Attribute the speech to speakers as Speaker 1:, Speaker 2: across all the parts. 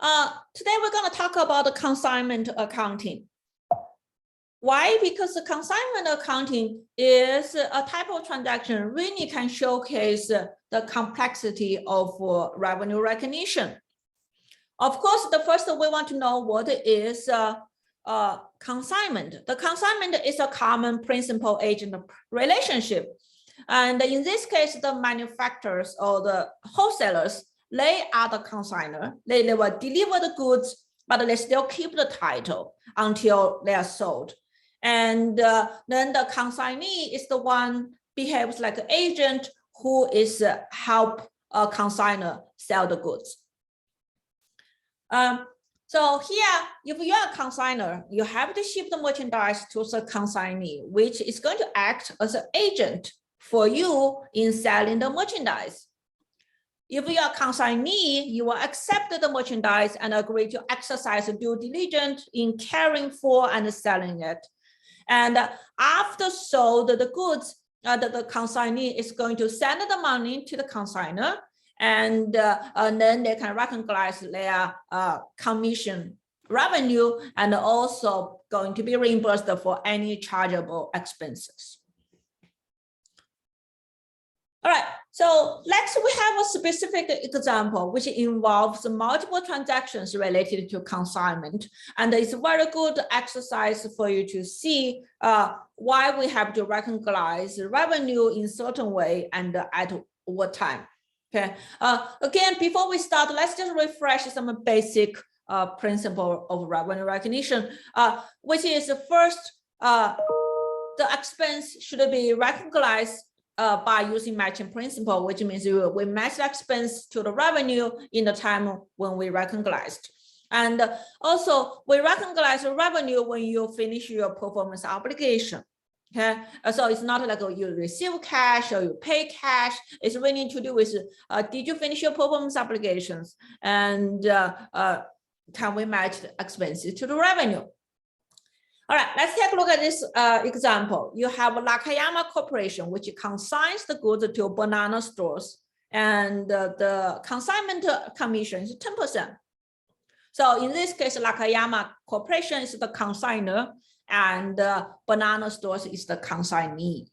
Speaker 1: Today we're going to talk about the consignment accounting. Why? Because the consignment accounting is a type of transaction really can showcase the complexity of revenue recognition. Of course, the first we want to know what is consignment. The consignment is a common principal agent relationship. And in this case, the manufacturers or the wholesalers, they are the consignor. They will deliver the goods, but they still keep the title until they are sold. And then the consignee is the one behaves like an agent who is help a consignor sell the goods. So here, if you are a consignor, you have to ship the merchandise to the consignee, which is going to act as an agent for you in selling the merchandise. If you are a consignee, you will accept the merchandise and agree to exercise due diligence in caring for and selling it. And after sold the goods, the consignee is going to send the money to the consignor, and then they can recognize their commission revenue and also going to be reimbursed for any chargeable expenses. All right, so next we have a specific example which involves multiple transactions related to consignment, and it's a very good exercise for you to see why we have to recognize revenue in certain way and at what time. Okay. Again, before we start, let's just refresh some basic principle of revenue recognition, which is first, the expense should be recognized by using matching principle, which means we match the expense to the revenue in the time when we recognized. And also we recognize the revenue when you finish your performance obligation. Okay, so it's not like you receive cash or you pay cash. It's really to do with did you finish your performance obligations, and can we match the expenses to the revenue? All right, let's take a look at this example. You have Nakayama Corporation, which consigns the goods to banana stores, and the consignment commission is 10%. So in this case, Nakayama Corporation is the consignor, and banana stores is the consignee.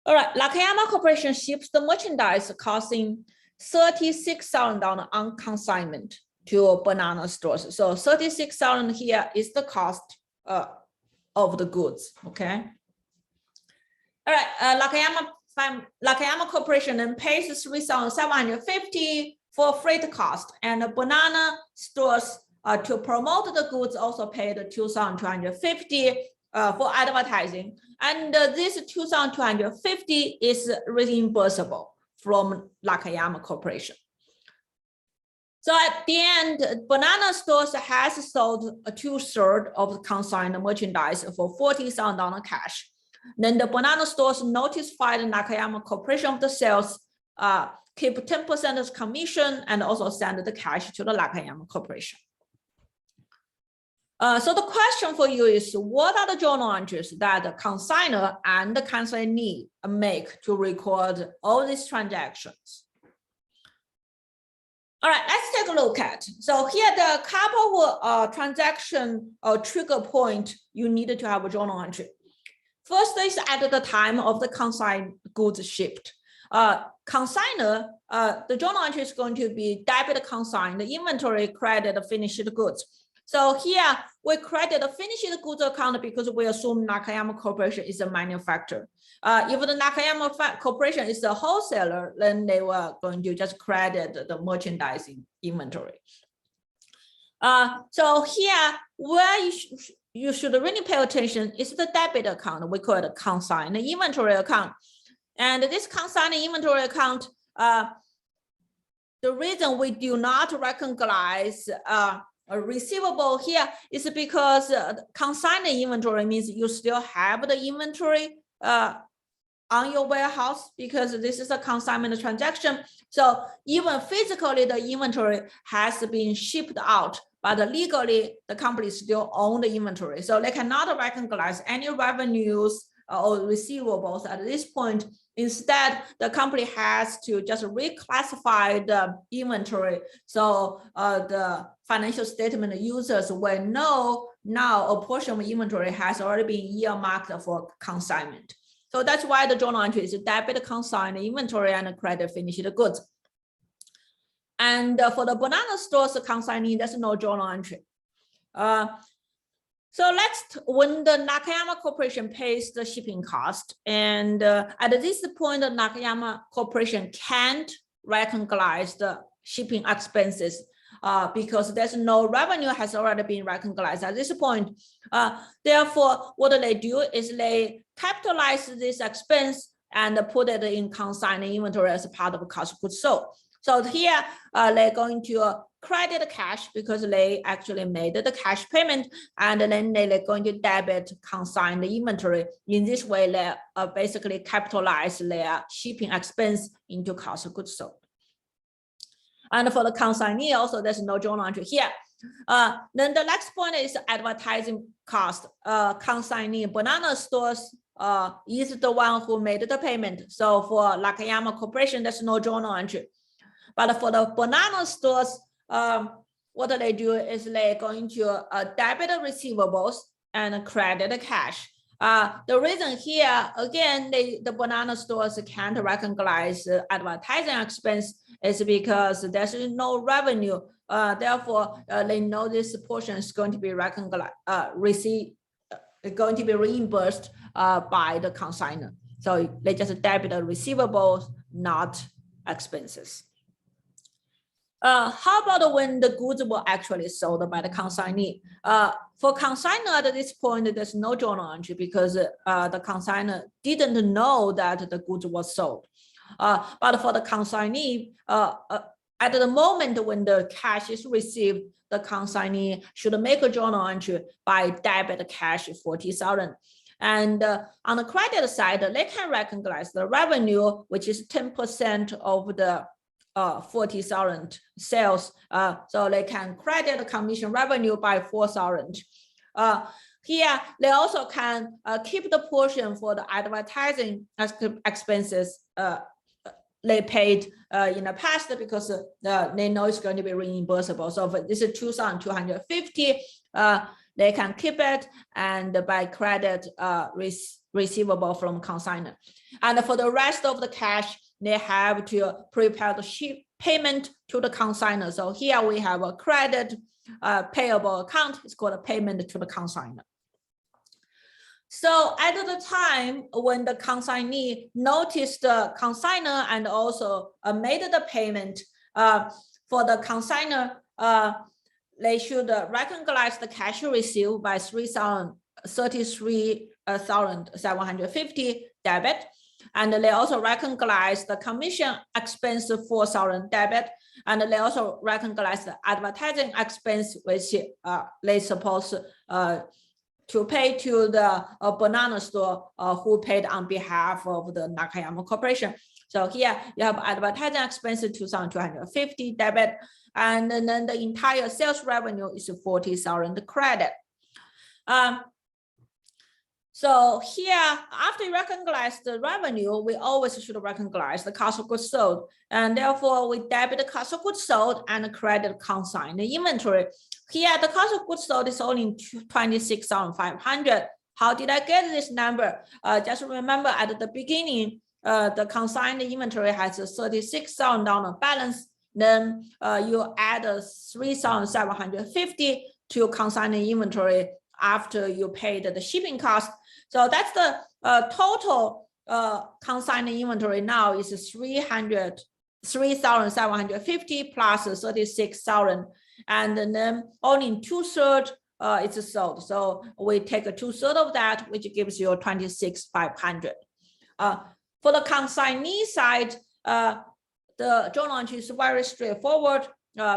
Speaker 1: All right, Nakayama Corporation ships the merchandise costing $36,000 on consignment to banana stores. So 36,000 here is the cost of the goods. Okay. All right, Nakayama Corporation then pays $3,750 for freight cost, and the banana stores to promote the goods also paid $2,250 for advertising, and this $2,250 is reimbursable from Nakayama Corporation. So at the end, banana stores has sold 2/3 of the consigned merchandise for $40,000 cash. Then the banana stores notified Nakayama Corporation of the sales, keep 10% as commission, and also send the cash to the Nakayama Corporation. So the question for you is, what are the journal entries that the consignor and the consignee make to record all these transactions? All right, let's take a look at. So here the couple of transaction or trigger point you need to have a journal entry. First is at the time of the consigned goods shipped. Consignor, the journal entry is going to be debit consigned, the inventory, credit, finished goods. So here we credit the finished goods account because we assume Nakayama Corporation is a manufacturer. If the Nakayama Corporation is a wholesaler, then they were going to just credit the merchandising inventory. So here, where you should really pay attention is the debit account. We call it a consigned inventory account. And this consigned inventory account, the reason we do not recognize a receivable here is because consigned inventory means you still have the inventory on your warehouse, because this is a consignment transaction. So even physically the inventory has been shipped out, but legally the company still owns the inventory. So they cannot recognize any revenues or receivables at this point Instead, the company has to just reclassify the inventory. So the financial statement users will know now a portion of inventory has already been earmarked for consignment. So that's why the journal entry is debit consigned inventory and credit finished goods. And for the banana stores consignee, there's no journal entry. So next, when the Nakayama Corporation pays the shipping cost, and at this point, the Nakayama Corporation can't recognize the shipping expenses because there's no revenue has already been recognized at this point. Therefore, what they do is they capitalize this expense and put it in consigned inventory as a part of cost of goods sold. So here, they're going to credit the cash because they actually made the cash payment, and then they're going to debit consigned inventory. In this way, they basically capitalize their shipping expense into cost of goods sold. And for the consignee, also there's no journal entry here. Then the next point is advertising cost. Consignee banana stores is the one who made the payment. So for Nakayama Corporation, there's no journal entry. But for the banana stores, what they do is they're going to debit the receivables and credit the cash. The reason here, again, the banana stores can't recognize advertising expense is because there's no revenue. Therefore, they know this portion is going to be recognized, going to be reimbursed by the consignor. So they just debit the receivables, not expenses. How about when the goods were actually sold by the consignee? For consignor at this point, there's no journal entry because the consignor didn't know that the goods were sold. But for the consignee, at the moment when the cash is received, the consignee should make a journal entry by debit cash 40,000. And on the credit side, they can recognize the revenue, which is 10% of the 40,000 sales. So they can credit the commission revenue by 4,000. Here, they also can keep the portion for the advertising expenses they paid in the past because they know it's going to be reimbursable. So for this is 2,250. They can keep it and by credit receivable from consignor. And for the rest of the cash, they have to prepare the ship payment to the consignor. So here we have a credit payable account. It's called a payment to the consignor. So at the time when the consignee noticed the consignor and also made the payment for the consignor, they should recognize the cash received by 33,750 debit. And they also recognize the commission expense 4,000 debit. And they also recognize the advertising expense, which they supposed to pay to the banana store who paid on behalf of the Nakayama Corporation. So here you have advertising expense 2,250 debit, and then the entire sales revenue is 40,000 credit. So here, after you recognize the revenue, we always should recognize the cost of goods sold. And therefore, we debit the cost of goods sold and credit consigned inventory. Here, the cost of goods sold is only 26,500. How did I get this number? Just remember at the beginning, the consigned inventory has a $36,000 balance. Then you add 3,750 to consigned inventory after you paid the shipping cost. So that's the total consigned inventory now is 3,750 plus 36,000, and then only 2/3 it's sold. So we take 2/3 of that, which gives you 26,500. For the consignee side, the journal entry is very straightforward.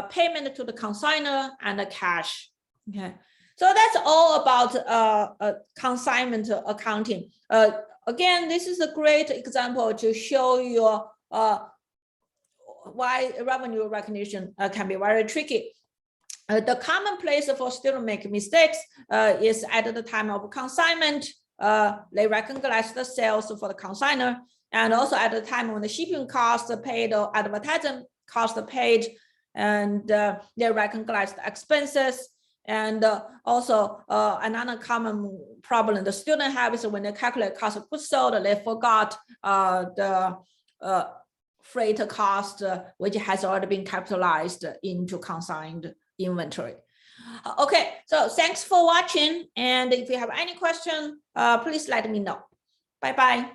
Speaker 1: Payment to the consignor and the cash. Okay. So that's all about consignment accounting. Again, this is a great example to show you why revenue recognition can be very tricky. The common place for students make mistakes is at the time of consignment, they recognize the sales for the consignor. And also at the time when the shipping cost paid or advertising cost paid, and they recognize the expenses. And also another common problem the student have is when they calculate cost of goods sold, they forgot the freight cost, which has already been capitalized into consigned inventory. Okay, so thanks for watching. And if you have any question, please let me know. Bye-bye.